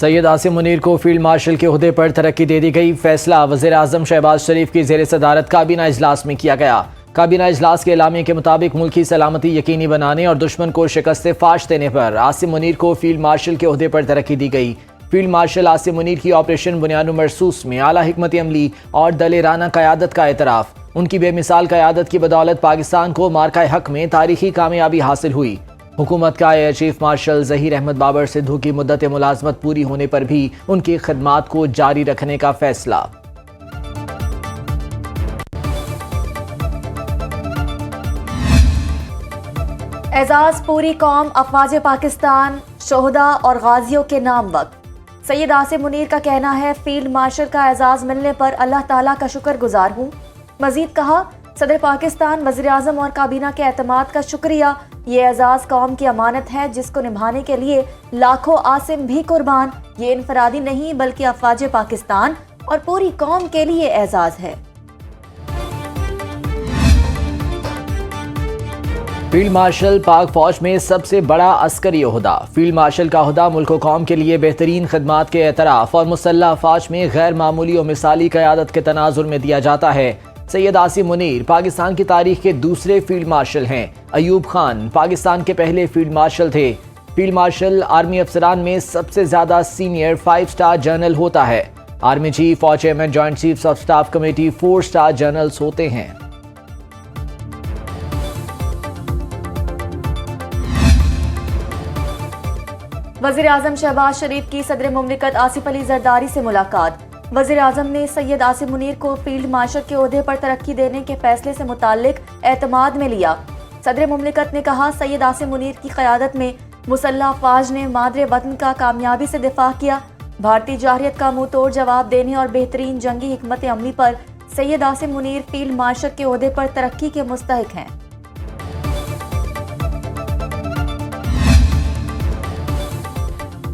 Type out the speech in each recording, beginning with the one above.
سید عاصم منیر کو field marshal کے عہدے پر ترقی دے دی گئی۔ فیصلہ وزیر اعظم شہباز شریف کی زیر صدارت کابینہ اجلاس میں کیا گیا۔ کابینہ اجلاس کے اعلامیے کے مطابق ملکی سلامتی یقینی بنانے اور دشمن کو شکست فاش دینے پر عاصم منیر کو فیلڈ مارشل کے عہدے پر ترقی دی گئی۔ فیلڈ مارشل عاصم منیر کی آپریشن بنیاد و مرصوص میں اعلیٰ حکمت عملی اور دلیرانہ قیادت کا اعتراف۔ ان کی بے مثال قیادت کی بدولت پاکستان کو مارکہ حق میں تاریخی کامیابی حاصل ہوئی۔ حکومت کا air chief marshal Zaheer Ahmed Babar Sidhu کی مدت ملازمت پوری ہونے پر بھی ان کی خدمات کو جاری رکھنے کا فیصلہ۔ اعزاز پوری قوم افواج پاکستان شہداء اور غازیوں کے نام وقف۔ سید عاصم منیر کا کہنا ہے فیلڈ مارشل کا اعزاز ملنے پر اللہ تعالیٰ کا شکر گزار ہوں۔ مزید کہا صدر پاکستان وزیر اعظم اور کابینہ کے اعتماد کا شکریہ۔ یہ اعزاز قوم کی امانت ہے جس کو نبھانے کے لیے لاکھوں عاصم بھی قربان۔ یہ انفرادی نہیں بلکہ افواج پاکستان اور پوری قوم کے لیے اعزاز ہے۔ فیلڈ مارشل پاک فوج میں سب سے بڑا عسکری عہدہ۔ فیلڈ مارشل کا عہدہ ملک و قوم کے لیے بہترین خدمات کے اعتراف اور مسلح افواج میں غیر معمولی و مثالی قیادت کے تناظر میں دیا جاتا ہے۔ سید عاصم منیر پاکستان کی تاریخ کے دوسرے فیلڈ مارشل ہیں۔ ایوب خان پاکستان کے پہلے فیلڈ مارشل تھے۔ فیلڈ مارشل آرمی افسران میں سب سے زیادہ سینئر 5 سٹار جنرل ہوتا ہے۔ آرمی چیف اور chairman joint chiefs of staff committee 4 star generals ہوتے ہیں۔ وزیر اعظم شہباز شریف کی صدر مملکت آصف علی زرداری سے ملاقات۔ وزیر اعظم نے سید عاصم منیر کو فیلڈ مارشل کے عہدے پر ترقی دینے کے فیصلے سے متعلق اعتماد میں لیا۔ صدر مملکت نے کہا سید عاصم منیر کی قیادت میں مسلح افواج نے مادر وطن کا کامیابی سے دفاع کیا۔ بھارتی جارحیت کا منہ توڑ جواب دینے اور بہترین جنگی حکمت عملی پر سید عاصم منیر فیلڈ مارشل کے عہدے پر ترقی کے مستحق ہیں۔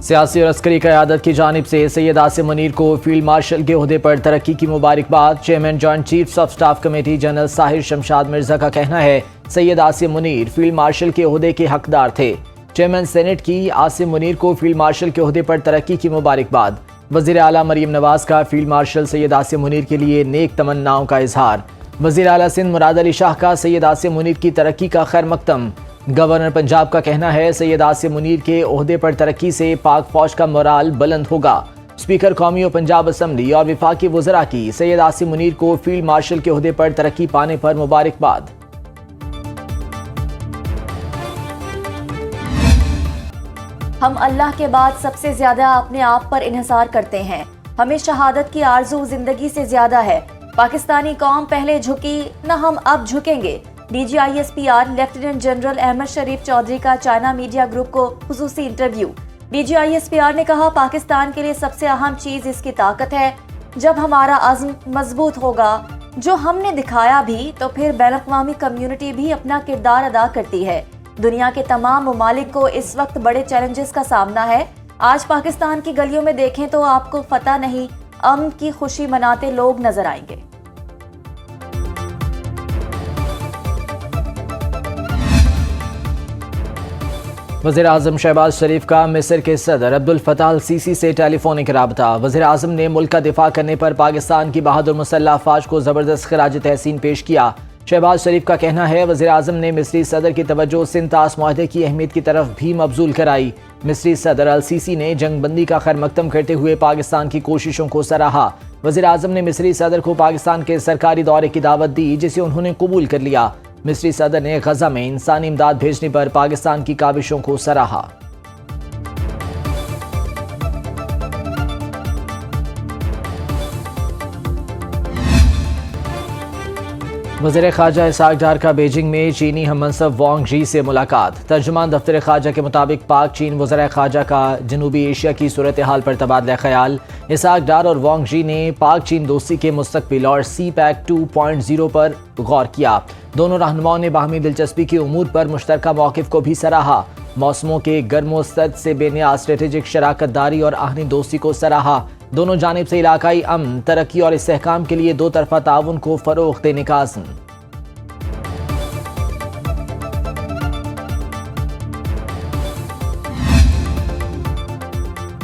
سیاسی اور عسکری قیادت کی جانب سے سید عاصم منیر کو فیلڈ مارشل کے عہدے پر ترقی کی مبارکباد۔ Chairman joint chiefs of staff committee general Sahir Shamshad Mirza کا کہنا ہے سید عاصم منیر فیلڈ مارشل کے عہدے کے حقدار تھے۔ چیئرمین سینیٹ کی عاصم منیر کو فیلڈ مارشل کے عہدے پر ترقی کی مبارکباد۔ وزیر اعلیٰ مریم نواز کا فیلڈ مارشل سید عاصم منیر کے لیے نیک تمناؤں کا اظہار۔ وزیر اعلیٰ سندھ مراد علی شاہ کا سید عاصم منیر کی ترقی کا خیر مقدم۔ گورنر پنجاب کا کہنا ہے سید عاصم منیر کے عہدے پر ترقی سے پاک فوج کا مورال بلند ہوگا۔ اسپیکر قومی و پنجاب اسمبلی اور وفاقی وزراء کی سید عاصم منیر کو فیلڈ مارشل کے عہدے پر ترقی پانے پر مبارکباد۔ ہم اللہ کے بعد سب سے زیادہ اپنے آپ پر انحصار کرتے ہیں۔ ہمیں شہادت کی آرزو زندگی سے زیادہ ہے۔ پاکستانی قوم پہلے جھکی نہ ہم اب جھکیں گے۔ D G I S P R lieutenant general Ahmed Sharif Chaudhry کا چائنا میڈیا گروپ کو خصوصی interview. D G I S P R نے کہا پاکستان کے لیے سب سے اہم چیز اس کی طاقت ہے۔ جب ہمارا عزم مضبوط ہوگا جو ہم نے دکھایا بھی تو پھر بین الاقوامی کمیونٹی بھی اپنا کردار ادا کرتی ہے۔ دنیا کے تمام ممالک کو اس وقت بڑے چیلنجز کا سامنا ہے۔ آج پاکستان کی گلیوں میں دیکھیں تو آپ کو فتح نہیں امن کی خوشی مناتے لوگ نظر آئیں گے۔ وزیر اعظم شہباز شریف کا مصر کے صدر عبد الفتاح السیسی سے ٹیلی فونک رابطہ۔ وزیر اعظم نے ملک کا دفاع کرنے پر پاکستان کی بہادر مسلح افواج کو زبردست خراج تحسین پیش کیا۔ شہباز شریف کا کہنا ہے وزیر اعظم نے مصری صدر کی توجہ سندھ طاس معاہدے کی اہمیت کی طرف بھی مبذول کرائی۔ مصری صدر السیسی نے جنگ بندی کا خیر مقدم کرتے ہوئے پاکستان کی کوششوں کو سراہا۔ وزیر اعظم نے مصری صدر کو پاکستان کے سرکاری دورے کی دعوت دی جسے انہوں نے قبول کر لیا۔ مصری صدر نے غزہ میں انسانی امداد بھیجنے پر پاکستان کی کاوشوں کو سراہا۔ وزیر خارجہ اسحاق ڈار کا بیجنگ میں چینی ہم منصب وانگ جی سے ملاقات۔ ترجمان دفتر خارجہ کے مطابق پاک چین وزرائے خارجہ کا جنوبی ایشیا کی صورتحال پر تبادلہ خیال۔ اسحاق ڈار اور وانگ جی نے پاک چین دوستی کے مستقبل اور سی پیک 2.0 پر غور کیا۔ دونوں رہنماؤں نے باہمی دلچسپی کے امور پر مشترکہ موقف کو بھی سراہا۔ موسموں کے گرم و سرد سے بے نیاز اسٹریٹجک شراکت داری اور آہنی دوستی کو سراہا۔ دونوں جانب سے علاقائی امن، ترقی اور استحکام کے لیے دو طرفہ تعاون کو فروغ دینے کا عزم۔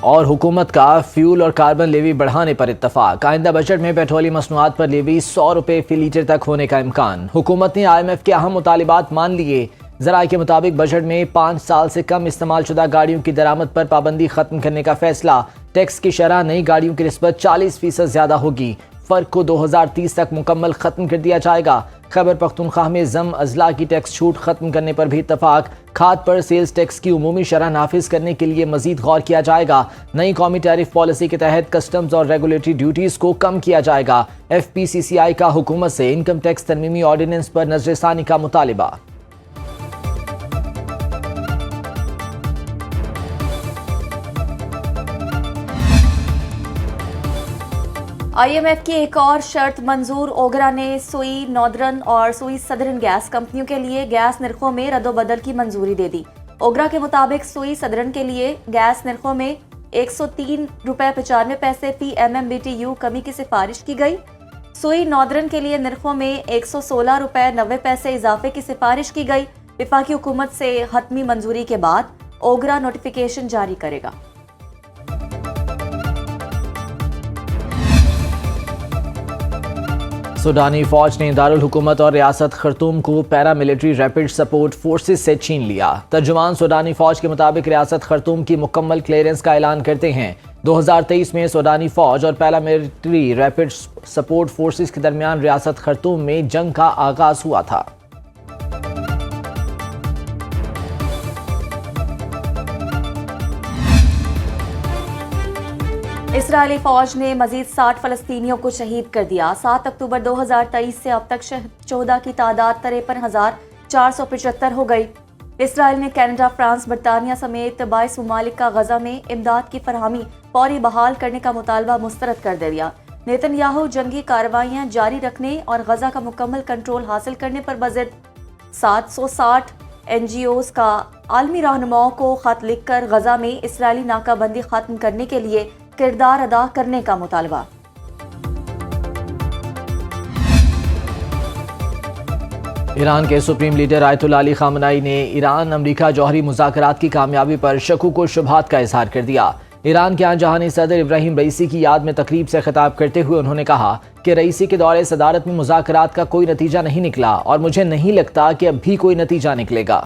اور حکومت کا فیول اور کاربن لیوی بڑھانے پر اتفاق۔ آئندہ بجٹ میں پیٹرولیم مصنوعات پر لیوی 100 روپے فی لیٹر تک ہونے کا امکان۔ حکومت نے IMF کے اہم مطالبات مان لیے۔ ذرائع کے مطابق بجٹ میں 5 سال سے کم استعمال شدہ گاڑیوں کی درآمد پر پابندی ختم کرنے کا فیصلہ۔ ٹیکس کی شرح نئی گاڑیوں کی نسبت 40% زیادہ ہوگی۔ فرق کو 2030 تک مکمل ختم کر دیا جائے گا۔ خیبر پختونخوا میں ضم اضلاع کی ٹیکس چھوٹ ختم کرنے پر بھی اتفاق۔ کھاد پر سیلز ٹیکس کی عمومی شرح نافذ کرنے کے لیے مزید غور کیا جائے گا۔ نئی قومی ٹیرف پالیسی کے تحت کسٹمز اور ریگولیٹری ڈیوٹیز کو کم کیا جائے گا۔ FPCCI کا حکومت سے انکم ٹیکس ترمیمی آرڈیننس پر نظر ثانی کا مطالبہ۔ IMF کی ایک اور شرط منظور۔ اوگرا نے سوئی ناردرن اور سوئی سدرن گیس کمپنیوں کے لیے گیس نرخوں میں رد و بدل کی منظوری دے دی۔ اوگرا کے مطابق سوئی سدرن کے لیے گیس نرخوں میں 103 روپے 95 پیسے فی MMBTU کمی کی سفارش کی گئی۔ سوئی ناردرن کے لیے نرخوں میں 116 روپے 90 پیسے اضافے کی سفارش کی گئی۔ وفاقی حکومت سے حتمی منظوری کے بعد اوگرا نوٹیفیکیشن جاری کرے گا۔ سوڈانی فوج نے دارالحکومت اور ریاست خرطوم کو پیراملٹری ریپڈ سپورٹ فورسز سے چھین لیا۔ ترجمان سوڈانی فوج کے مطابق ریاست خرطوم کی مکمل کلیئرنس کا اعلان کرتے ہیں۔ 2023 میں سوڈانی فوج اور پیراملٹری ریپڈ سپورٹ فورسز کے درمیان ریاست خرطوم میں جنگ کا آغاز ہوا تھا۔ اسرائیلی فوج نے مزید 60 فلسطینیوں کو شہید کر دیا۔ 7 اکتوبر 2023 سے اب تک شہداء کی تعداد 53,475 ہو گئی۔ اسرائیل نے کینیڈا، فرانس، برطانیہ سمیت 22 ممالک کا غزہ میں امداد کی فراہمی فوری بحال کرنے کا مطالبہ مسترد کر دیا۔ نیتن یاہو جنگی کارروائیاں جاری رکھنے اور غزہ کا مکمل کنٹرول حاصل کرنے پر بضد 760 NGOs کا عالمی رہنماؤں کو خط لکھ کر غزہ میں اسرائیلی ناکہ بندی ختم کرنے کے لیے کردار ادا کرنے کا مطالبہ۔ ایران کے سپریم لیڈر آیت اللہ علی خامنائی نے ایران امریکہ جوہری مذاکرات کی کامیابی پر شکوک و شبہات کا اظہار کر دیا۔ ایران کے آن جہانی صدر ابراہیم رئیسی کی یاد میں تقریب سے خطاب کرتے ہوئے انہوں نے کہا کہ رئیسی کے دور صدارت میں مذاکرات کا کوئی نتیجہ نہیں نکلا اور مجھے نہیں لگتا کہ اب بھی کوئی نتیجہ نکلے گا۔